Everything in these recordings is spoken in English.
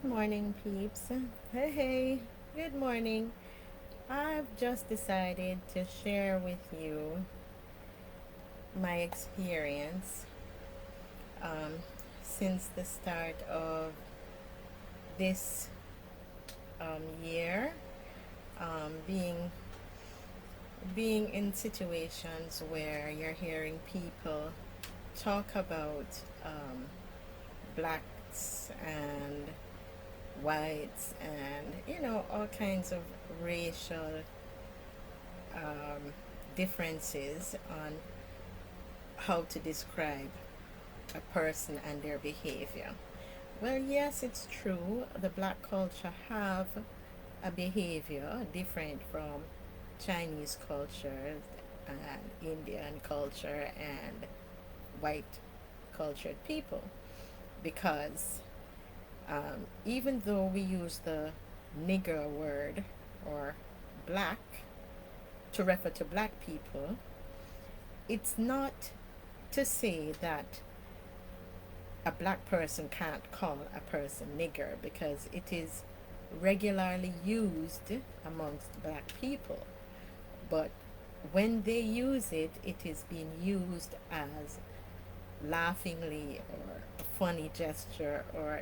Good morning, peeps. Hey, good morning. I've just decided to share with you my experience um, since the start of this year, being in situations where you're hearing people talk about blacks and whites and all kinds of racial differences on how to describe a person and their behavior. Well, yes, it's true. The black culture have a behavior different from Chinese culture and Indian culture and white cultured people because even though we use the nigger word or black to refer to black people, it's not to say that a black person can't call a person nigger because it is regularly used amongst black people. But when they use it, it is being used as laughingly or a funny gesture, or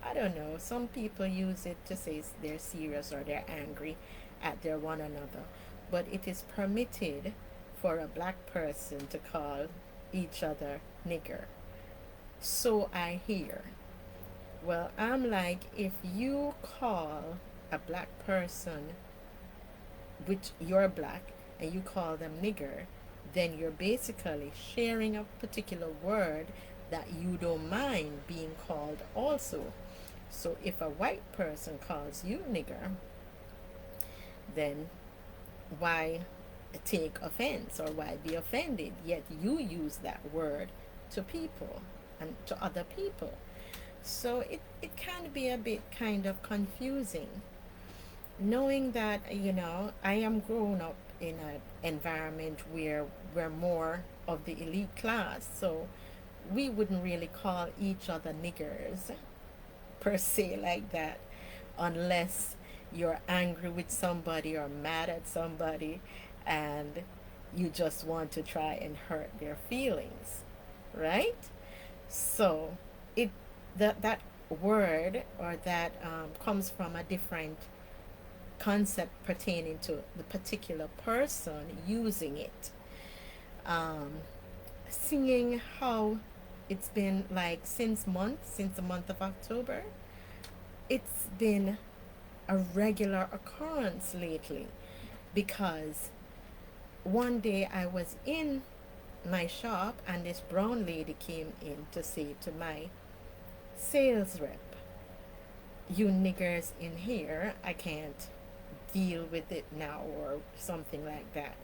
I don't know, some people use it to say they're serious or they're angry at their one another, but it is permitted for a black person to call each other nigger. So I hear. Well, I'm like, if you call a black person, which you're black, and you call them nigger, then you're basically sharing a particular word that you don't mind being called also. So if a white person calls you nigger, then why take offense or why be offended? Yet you use that word to people and to other people. So it can be a bit kind of confusing knowing that I am grown up in an environment where we're more of the elite class, so we wouldn't really call each other niggers per se like that unless you're angry with somebody or mad at somebody and you just want to try and hurt their feelings, right? So it that word or that comes from a different concept pertaining to the particular person using it. Um, Seeing how it's been like since the month of October, it's been a regular occurrence lately because one day I was in my shop and this brown lady came in to say to my sales rep, "You niggers in here, I can't deal with it now," or something like that.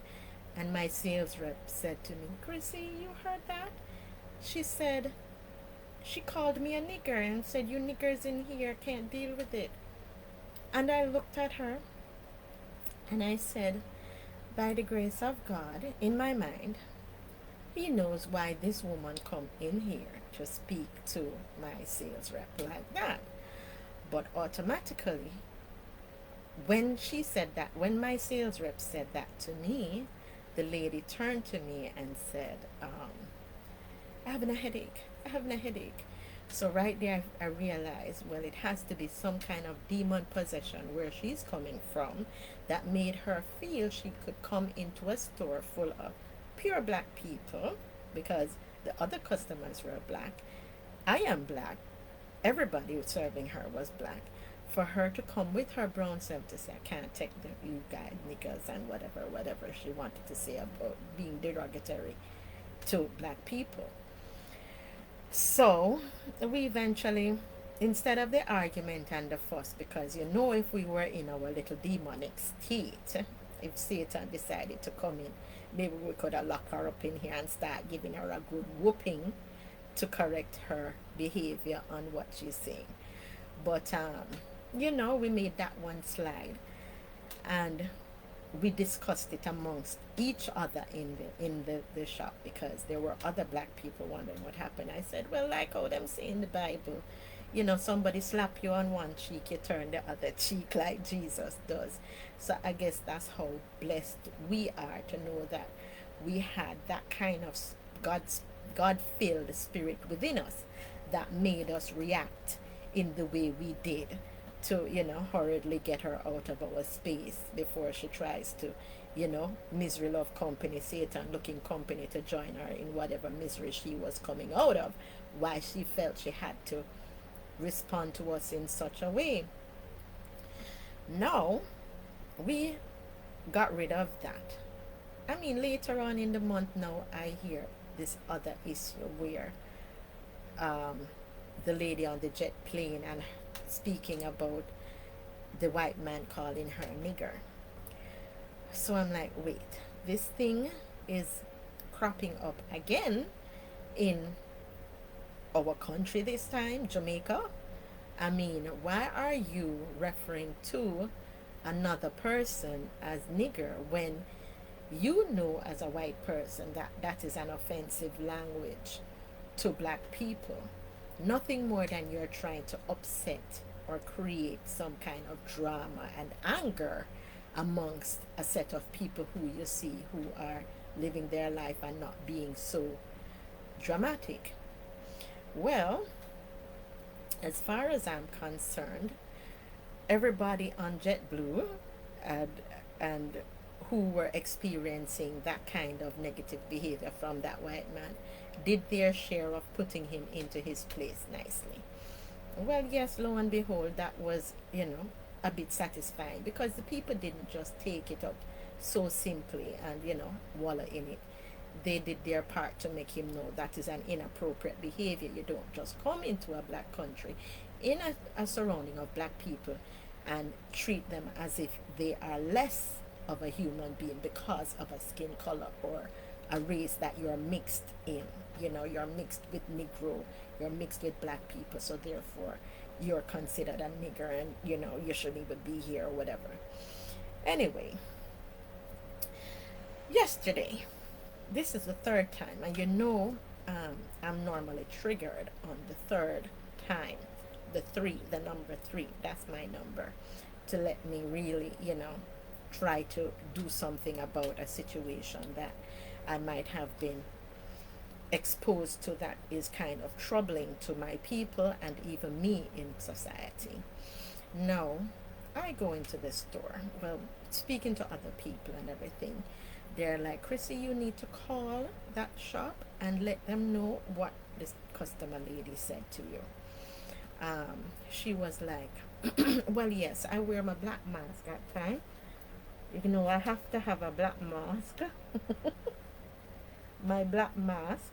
And my sales rep said to me, "Chrissy, you heard that?" She said, she called me a nigger and said, "You niggers in here can't deal with it." And I looked at her and I said, by the grace of God, in my mind, he knows why this woman come in here to speak to my sales rep like that. But automatically, when my sales rep said that to me, the lady turned to me and said, "I'm having a headache. I'm having a headache." So right there, I realized, well, it has to be some kind of demon possession where she's coming from that made her feel she could come into a store full of pure black people because the other customers were black. I am black. Everybody who was serving her was black. For her to come with her brown self to say, "I can't take the you guys niggas," and whatever she wanted to say about being derogatory to black people. So we eventually, instead of the argument and the fuss, because if we were in our little demonic state, if Satan decided to come in, maybe we could have locked her up in here and start giving her a good whooping to correct her behavior on what she's saying. But we made that one slide, and we discussed it amongst each other in the shop because there were other black people wondering what happened. I said, well, like how them say in the Bible, somebody slap you on one cheek, you turn the other cheek like Jesus does. So I guess that's how blessed we are to know that we had that kind of God's God-filled spirit within us that made us react in the way we did to, hurriedly get her out of our space before she tries to, misery love company, Satan looking company to join her in whatever misery she was coming out of, why she felt she had to respond to us in such a way. Now, we got rid of that. I mean, later on in the month now, I hear this other issue where um, the lady on the jet plane and speaking about the white man calling her nigger. So I'm like, wait, this thing is cropping up again in our country this time, Jamaica. I mean, why are you referring to another person as nigger when you know as a white person that that is an offensive language to black people? Nothing more than you're trying to upset or create some kind of drama and anger amongst a set of people who you see who are living their life and not being so dramatic. Well, as far as I'm concerned, everybody on JetBlue and, and who were experiencing that kind of negative behavior from that white man did their share of putting him into his place nicely. Well, yes, lo and behold, that was, a bit satisfying because the people didn't just take it up so simply and, wallow in it. They did their part to make him know that is an inappropriate behavior. You don't just come into a black country in a surrounding of black people and treat them as if they are less of a human being because of a skin color or a race that you're mixed in. You're mixed with Negro, you're mixed with black people, so therefore you're considered a nigger and, you shouldn't even be here or whatever. Anyway, yesterday, this is the third time, and I'm normally triggered on the third time. The number three, that's my number, to let me really, try to do something about a situation that I might have been exposed to that is kind of troubling to my people and even me in society. Now, I go into the store, well, speaking to other people and everything. They're like, Chrissy, you need to call that shop and let them know what this customer lady said to you. She was like, well, yes, I wear my black mask at time. I have to have a black mask. My black mask,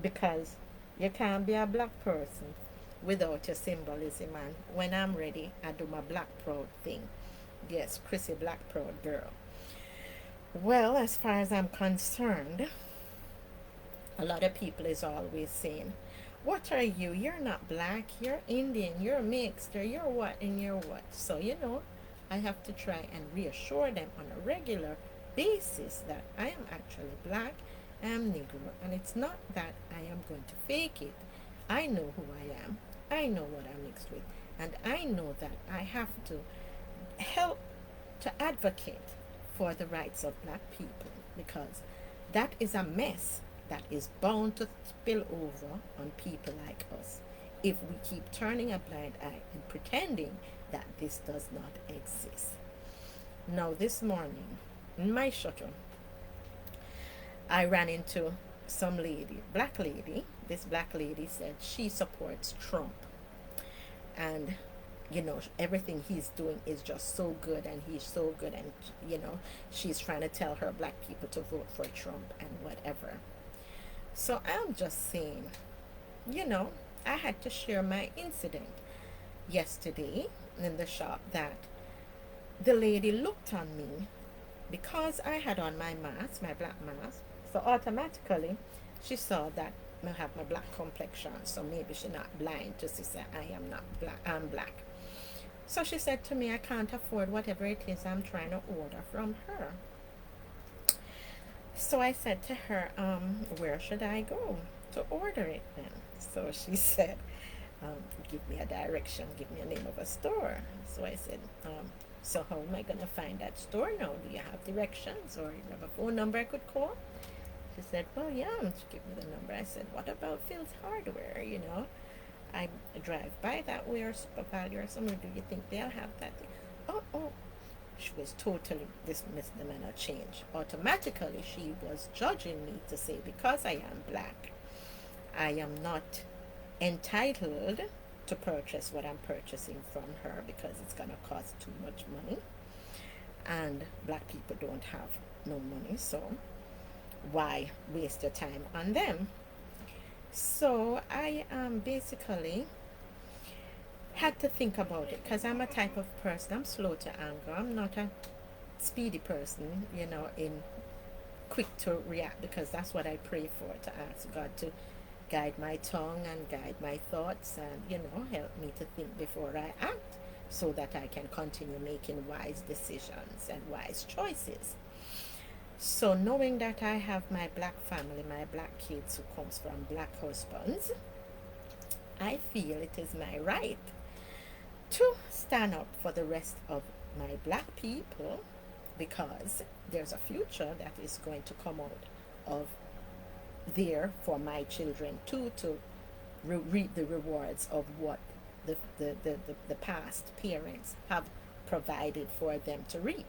because you can't be a black person without your symbolism. And when I'm ready, I do my black proud thing. Yes, Chrissy, black proud girl. Well, as far as I'm concerned, a lot of people is always saying, what are you? You're not black, you're Indian, you're mixed, or you're what and you're what. So, I have to try and reassure them on a regular basis that I am actually black, I am Negro, and it's not that I am going to fake it. I know who I am, I know what I'm mixed with, and I know that I have to help to advocate for the rights of black people, because that is a mess that is bound to spill over on people like us if we keep turning a blind eye and pretending that this does not exist. Now, this morning in my shuttle, I ran into some lady, black lady. This black lady said she supports Trump, and everything he's doing is just so good, and he's so good, and she's trying to tell her black people to vote for Trump and whatever. So I'm just saying, I had to share my incident yesterday in the shop, that the lady looked on me because I had on my mask, my black mask. So automatically she saw that I have my black complexion, so maybe she's not blind to see that I am not black, I'm black. So she said to me, I can't afford whatever it is I'm trying to order from her. So I said to her, where should I go to order it then? So she said, give me a direction, give me a name of a store. So I said, so how am I going to find that store now? Do you have directions or you have a phone number I could call? She said, well, yeah. She gave me the number. I said, what about Phil's Hardware? You know, I drive by that way, or Super Value or somewhere. Do you think they'll have that? Oh. She was totally dismissed the manner change. Automatically, she was judging me to say because I am black, I am not entitled to purchase what I'm purchasing from her because it's going to cost too much money. And black people don't have no money, so why waste your time on them? So I basically had to think about it because I'm a type of person, I'm slow to anger. I'm not a speedy person, you know, in quick to react, because that's what I pray for, to ask God to guide my tongue and guide my thoughts and, you know, help me to think before I act so that I can continue making wise decisions and wise choices. So knowing that I have my black family, my black kids who comes from black husbands, I feel it is my right to stand up for the rest of my black people, because there's a future that is going to come out of there for my children too, to reap the rewards of what the past parents have provided for them to reap.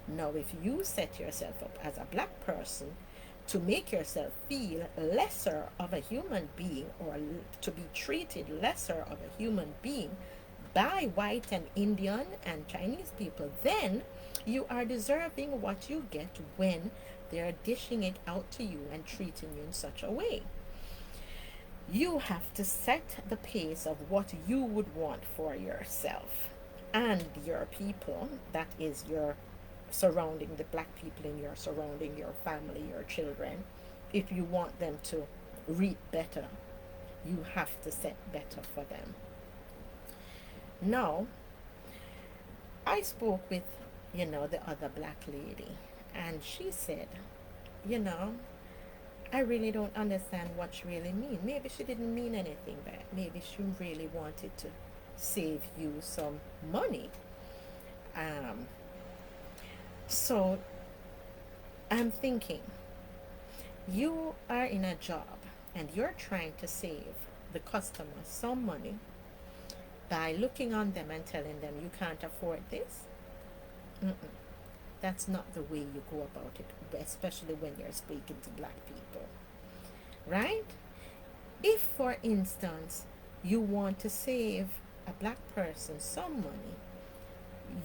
Now, if you set yourself up as a black person to make yourself feel lesser of a human being, or to be treated lesser of a human being by white and Indian and Chinese people, then you are deserving what you get when they're dishing it out to you and treating you in such a way. You have to set the pace of what you would want for yourself and your people, that is your surrounding, the black people in your surrounding, your family, your children. If you want them to reap better, you have to set better for them. Now, I spoke with, you know, the other black lady, and she said, you know, I really don't understand what she really means. Maybe she didn't mean anything bad. Maybe she really wanted to save you some money. So I'm thinking, you are in a job and you're trying to save the customer some money by looking on them and telling them you can't afford this. Mm-mm. That's not the way you go about it, especially when you're speaking to black people, right? If, for instance, you want to save a black person some money,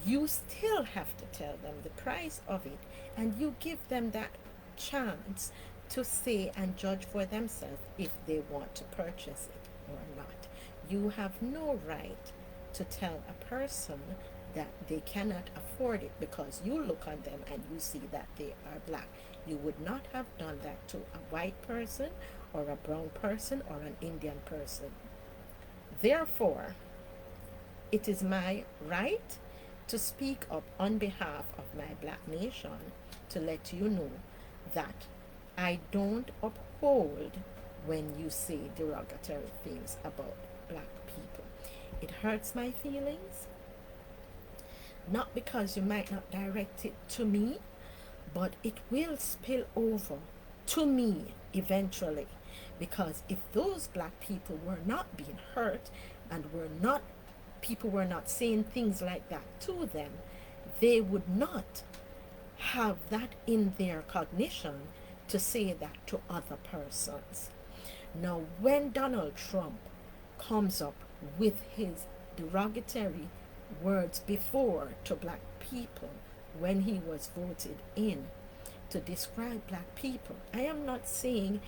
you still have to tell them the price of it, and you give them that chance to say and judge for themselves if they want to purchase it or not. You have no right to tell a person that they cannot afford it because you look on them and you see that they are black. You would not have done that to a white person or a brown person or an Indian person. Therefore, it is my right to speak up on behalf of my black nation to let you know that I don't uphold when you say derogatory things about black people. It hurts my feelings, not because you might not direct it to me, but it will spill over to me eventually, because if those black people were not being hurt and people were not saying things like that to them, they would not have that in their cognition to say that to other persons. Now, when Donald Trump comes up with his derogatory words before to black people when he was voted in to describe black people, I am not saying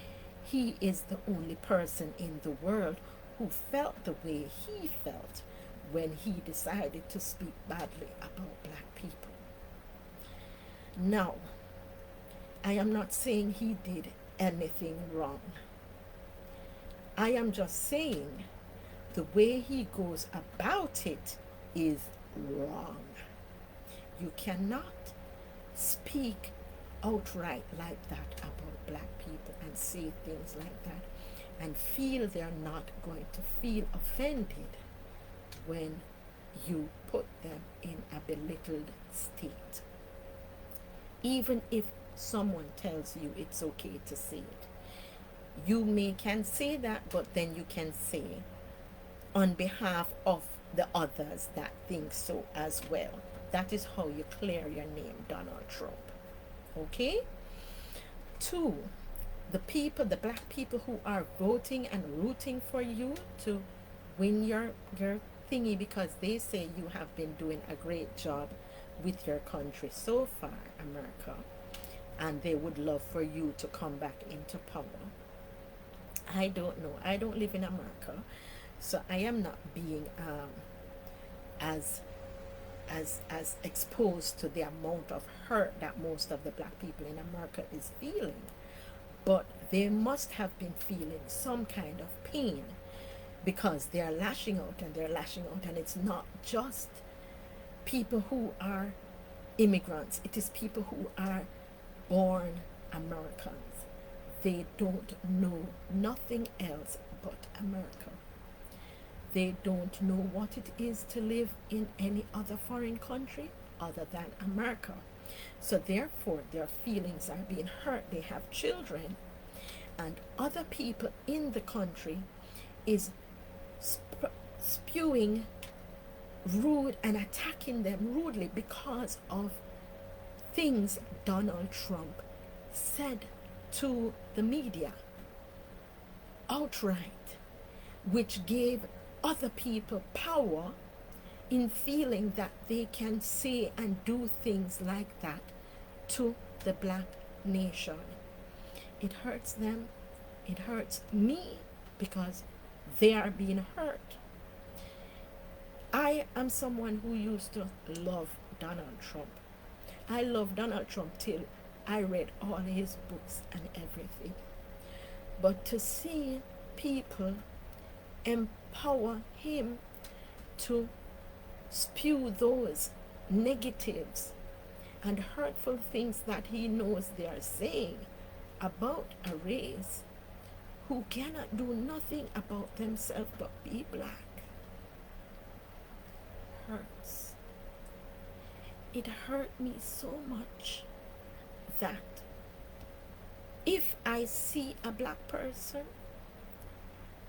he is the only person in the world who felt the way he felt when he decided to speak badly about black people. Now, I am not saying he did anything wrong. I am just saying the way he goes about it is wrong. You cannot speak outright like that about black people and say things like that. and feel they're not going to feel offended when you put them in a belittled state. Even if someone tells you it's okay to say it, you can say that, but then you can say on behalf of the others that think so as well. That is how you clear your name, Donald Trump. Okay? 2, the black people who are voting and rooting for you to win your thingy, because they say you have been doing a great job with your country so far, America, and they would love for you to come back into power. I don't know. I don't live in America, so I am not being as exposed to the amount of hurt that most of the black people in America is feeling. But they must have been feeling some kind of pain, because they are lashing out and they're lashing out, and it's not just people who are immigrants, it is people who are born Americans. They don't know nothing else but America. They don't know what it is to live in any other foreign country other than America. So therefore their feelings are being hurt. They have children, and other people in the country is spewing rude and attacking them rudely because of things Donald Trump said to the media outright, which gave other people power in feeling that they can say and do things like that to the black nation. It hurts them. It hurts me, because they are being hurt. I am someone who used to love Donald Trump. I loved Donald Trump till I read all his books and everything. But to see people empower him to spew those negatives and hurtful things that he knows they are saying about a race who cannot do nothing about themselves but be black, hurts. It hurt me so much that if I see a black person,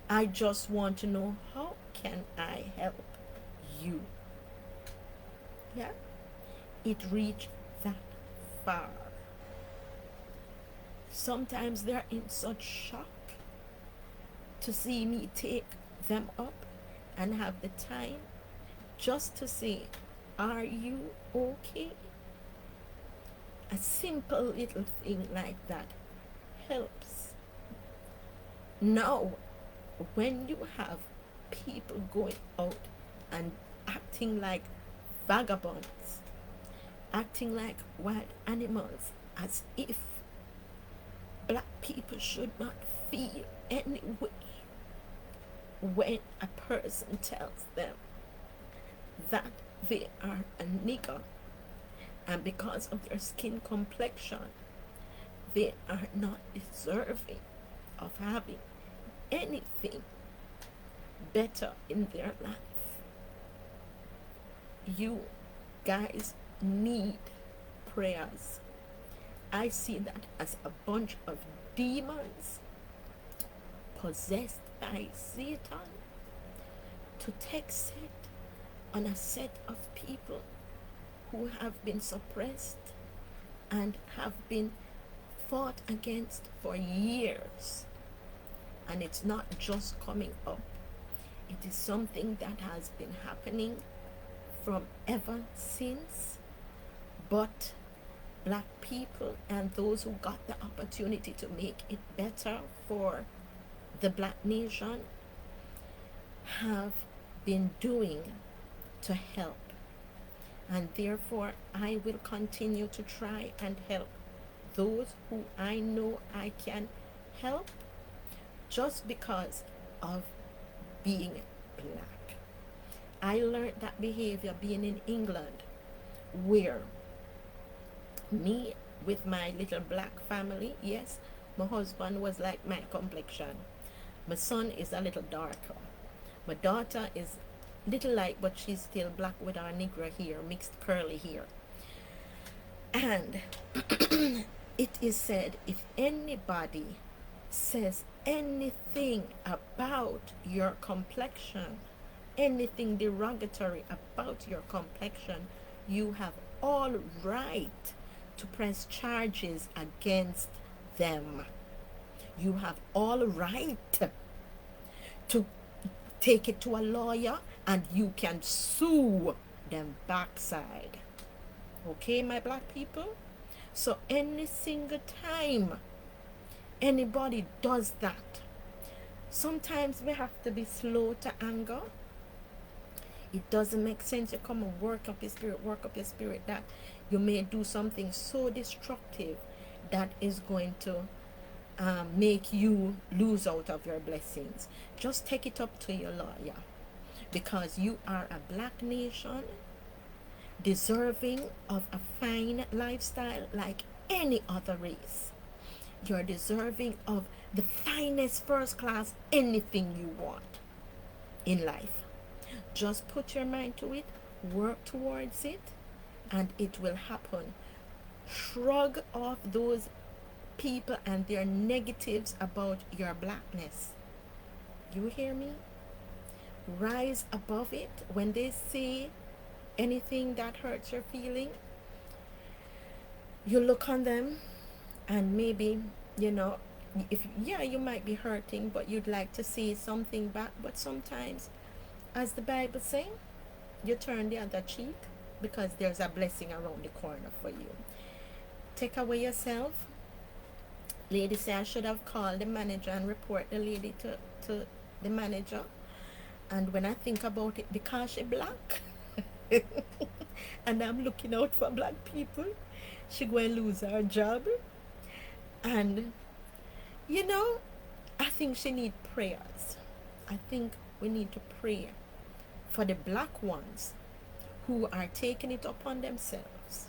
I just want to know, how can I help you? Yeah, it reached that far. Sometimes they're in such shock to see me take them up and have the time just to say, are you okay? A simple little thing like that helps. Now, when you have people going out and acting like vagabonds, acting like wild animals, as if black people should not feel any way when a person tells them that they are a nigger, and because of their skin complexion, they are not deserving of having anything better in their life. You guys need prayers. I see that as a bunch of demons possessed by Satan to take set on a set of people who have been suppressed and have been fought against for years. And it's not just coming up. It is something that has been happening from ever since. But black people and those who got the opportunity to make it better for the black nation have been doing to help. And therefore, I will continue to try and help those who I know I can help, just because of being black. I learned that behavior being in England, where me with my little black family, yes, my husband was like my complexion, My son is a little darker. My daughter is little light, but she's still black with our Negro hair, mixed curly hair. And it is said, if anybody says anything about your complexion, anything derogatory about your complexion, you have all right to press charges against them. You have all right to take it to a lawyer, and you can sue them backside. Okay, my black people? So any single time anybody does that, sometimes we have to be slow to anger. It doesn't make sense to come and work up your spirit that you may do something so destructive that is going to make you lose out of your blessings. Just take it up to your lawyer, because you are a black nation deserving of a fine lifestyle like any other race. You're deserving of the finest first class anything you want in life. Just put your mind to it, work towards it, and it will happen. Shrug off those people and their negatives about your blackness. You hear me? Rise above it. When they say anything that hurts your feeling, you look on them, and maybe, if you might be hurting, but you'd like to say something back. But sometimes, as the Bible says, you turn the other cheek, because there's a blessing around the corner for you. Take away yourself. Lady say I should have called the manager and report the lady to the manager. And when I think about it, because she black and I'm looking out for black people, she going to lose her job. And I think she need prayers. I think we need to pray for the black ones who are taking it upon themselves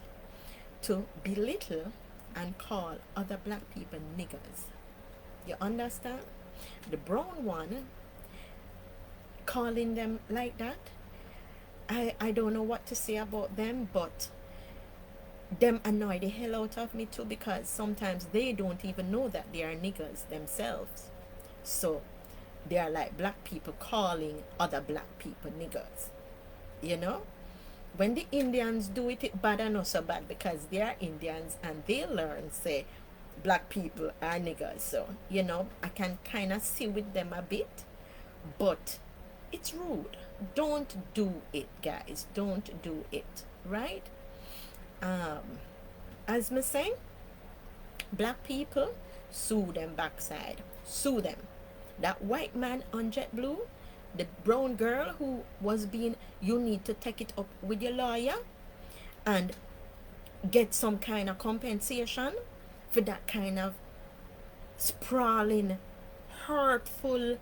to belittle and call other black people niggers. You understand? The brown one calling them like that, I don't know what to say about them, but them annoy the hell out of me too, because sometimes they don't even know that they are niggers themselves. So they are like black people calling other black people niggers. When the Indians do it, it bad and not so bad, because they are Indians and they learn say black people are niggers. So I can kind of see with them a bit, but it's rude. Don't do it, guys. Don't do it, right? As me say, black people, sue them backside. Sue them. That white man on JetBlue, the brown girl who was being, you need to take it up with your lawyer and get some kind of compensation for that kind of sprawling, hurtful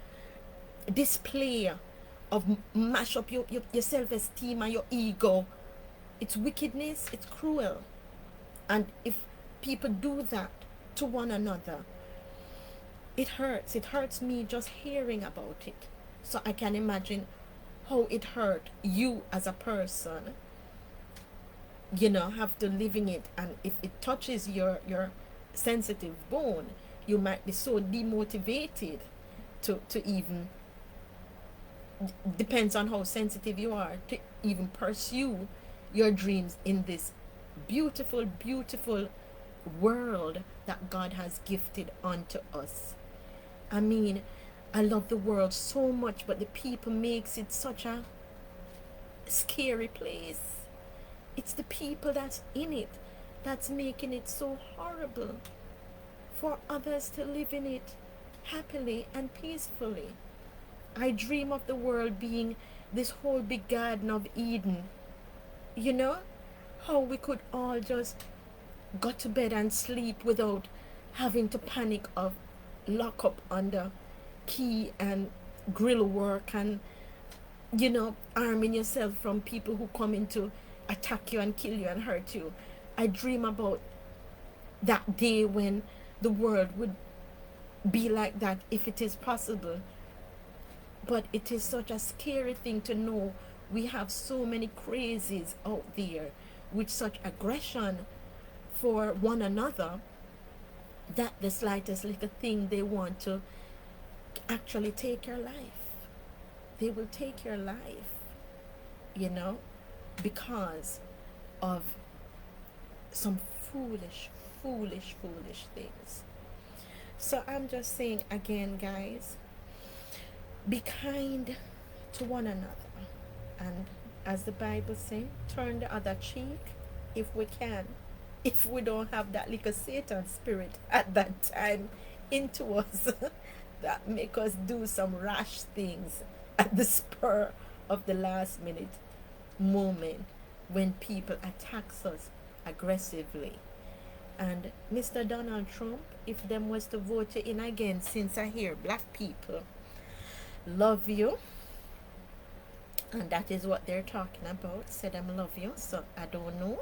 display of mash up your self-esteem and your ego. It's wickedness, it's cruel. And if people do that to one another, it hurts. It hurts me just hearing about it. So I can imagine how it hurt you as a person, have to live in it. And if it touches your sensitive bone, you might be so demotivated to even, depends on how sensitive you are, to even pursue your dreams in this beautiful, beautiful world that God has gifted unto us. I mean, I love the world so much, but the people makes it such a scary place. It's the people that's in it that's making it so horrible for others to live in it happily and peacefully. I dream of the world being this whole big Garden of Eden. How we could all just go to bed and sleep without having to panic of lock up under key and grill work, and arming yourself from people who come in to attack you and kill you and hurt you. I dream about that day when the world would be like that if it is possible. But it is such a scary thing to know we have so many crazies out there with such aggression for one another, that the slightest little thing they want to actually take your life. They will take your life, you know, because of some foolish things. So I'm just saying again, guys, be kind to one another. And as the Bible says, turn the other cheek if we can. If we don't have that little Satan spirit at that time into us that make us do some rash things at the spur of the last minute moment when people attacks us aggressively. And Mr. Donald Trump, if them was to vote you in again, since I hear black people love you, and that is what they're talking about, say them love you, so I don't know.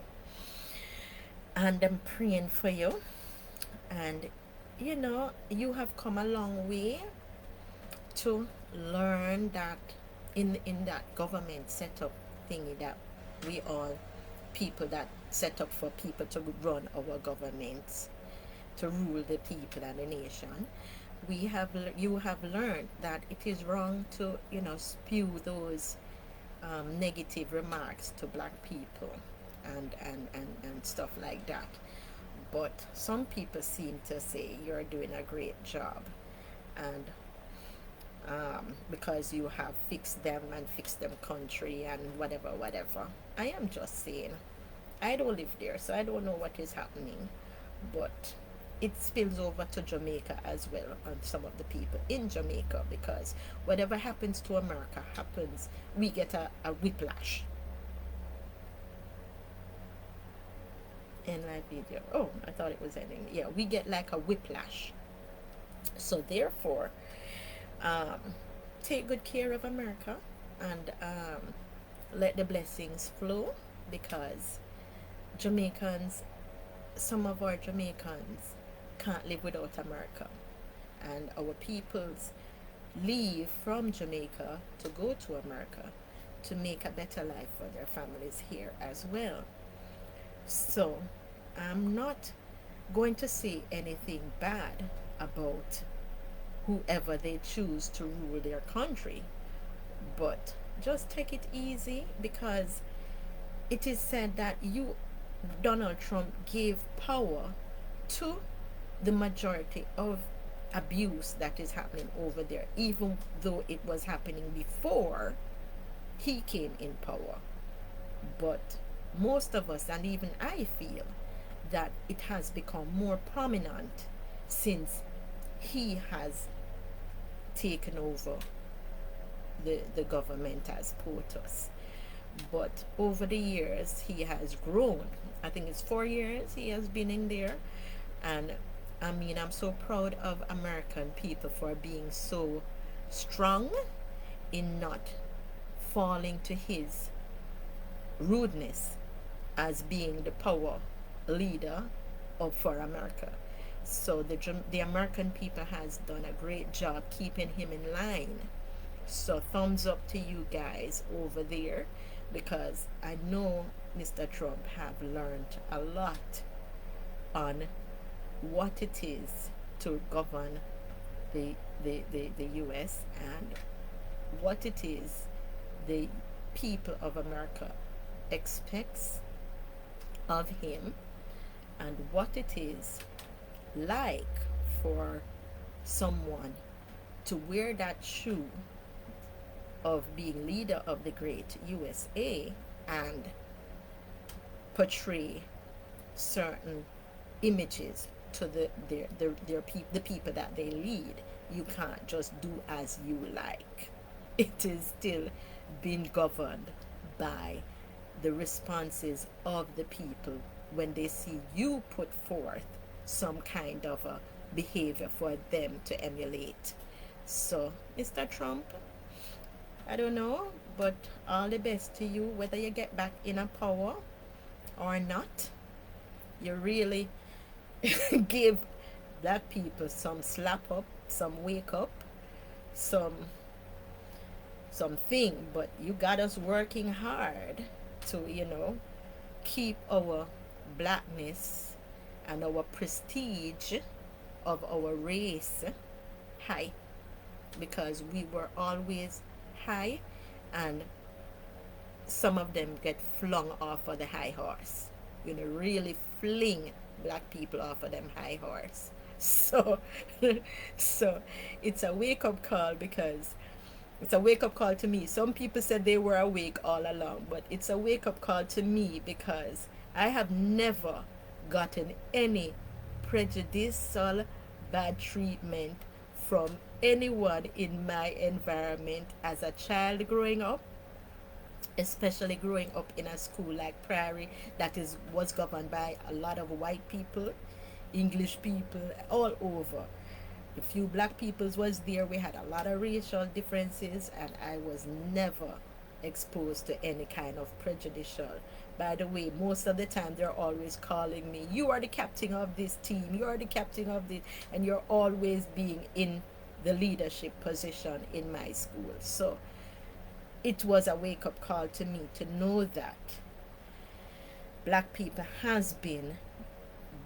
And I'm praying for you. And you know, you have come a long way to learn that in that government setup thingy that we all people that set up for people to run our governments, to rule the people and the nation. You have learned that it is wrong to, you know, spew those negative remarks to black people and stuff like that. But some people seem to say you're doing a great job, and because you have fixed them and fixed them country and whatever. I am just saying, I don't live there, so I don't know what is happening, but it spills over to Jamaica as well, on some of the people in Jamaica, because whatever happens to America happens, we get a whiplash. In live video. Oh, I thought it was ending. Yeah, we get like a whiplash. So therefore, take good care of America, and let the blessings flow, because Jamaicans, some of our Jamaicans can't live without America, and our peoples leave from Jamaica to go to America to make a better life for their families here as well. So I'm not going to say anything bad about whoever they choose to rule their country, but just take it easy, because it is said that Donald Trump gave power to the majority of abuse that is happening over there, even though it was happening before he came in power. But most of us, and even I, feel that it has become more prominent since he has taken over the government as Potus. But over the years, he has grown. I think it's 4 years he has been in there. And I mean, I'm so proud of American people for being so strong in not falling to his rudeness as being the power leader for America. So the American people has done a great job keeping him in line. So thumbs up to you guys over there, because I know Mr. Trump have learned a lot on what it is to govern the US, and what it is the people of America expects of him, and what it is like for someone to wear that shoe of being leader of the great USA and portray certain images to the people that they lead. You can't just do as you like. It is still being governed by the responses of the people when they see you put forth some kind of a behavior for them to emulate. So, Mr. Trump, I don't know, but all the best to you, whether you get back in a power or not. You really give black people some slap up some wake up, some something, but you got us working hard to, keep our blackness and our prestige of our race high, because we were always high, and some of them get flung off of the high horse, really fling black people off of them high horse. So so it's a wake up call, because it's a wake up call to me. Some people said they were awake all along, but it's a wake up call to me, because I have never gotten any prejudicial bad treatment from anyone in my environment as a child growing up, especially growing up in a school like Prairie that was governed by a lot of white people, English people all over. The few black peoples was there. We had a lot of racial differences, and I was never exposed to any kind of prejudicial. By the way, most of the time they're always calling me, you are the captain of this team, you are the captain of this, and you're always being in the leadership position in my school. So it was a wake up call to me to know that black people has been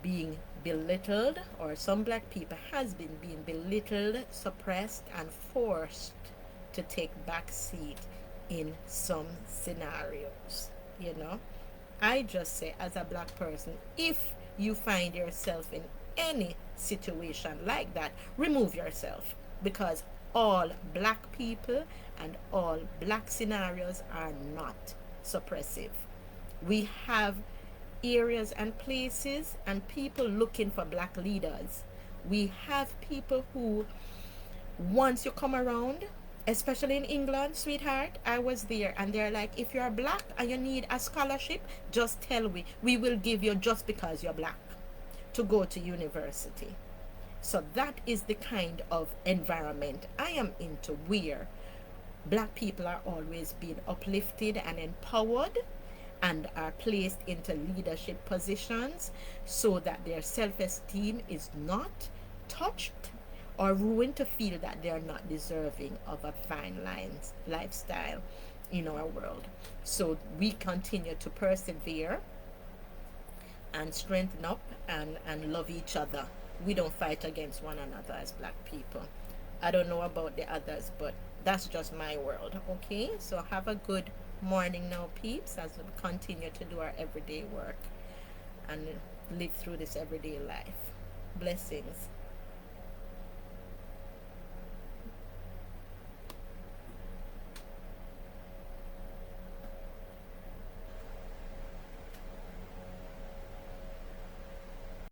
being belittled, or some black people has been being belittled, suppressed, and forced to take back seat in some scenarios. I just say, as a black person, if you find yourself in any situation like that, remove yourself, because all black people and all black scenarios are not suppressive. We have areas and places and people looking for black leaders. We have people who, once you come around, especially in England, sweetheart, I was there, and they're like, if you're black and you need a scholarship, just tell me, we will give you, just because you're black, to go to university. So that is the kind of environment I am into, where black people are always being uplifted and empowered, and are placed into leadership positions, so that their self-esteem is not touched or ruined, to feel that they are not deserving of a fine lifestyle in our world. So we continue to persevere and strengthen up, and love each other. We don't fight against one another as black people. I don't know about the others, but that's just my world. Okay, so have a good morning now, peeps, as we continue to do our everyday work and live through this everyday life. Blessings.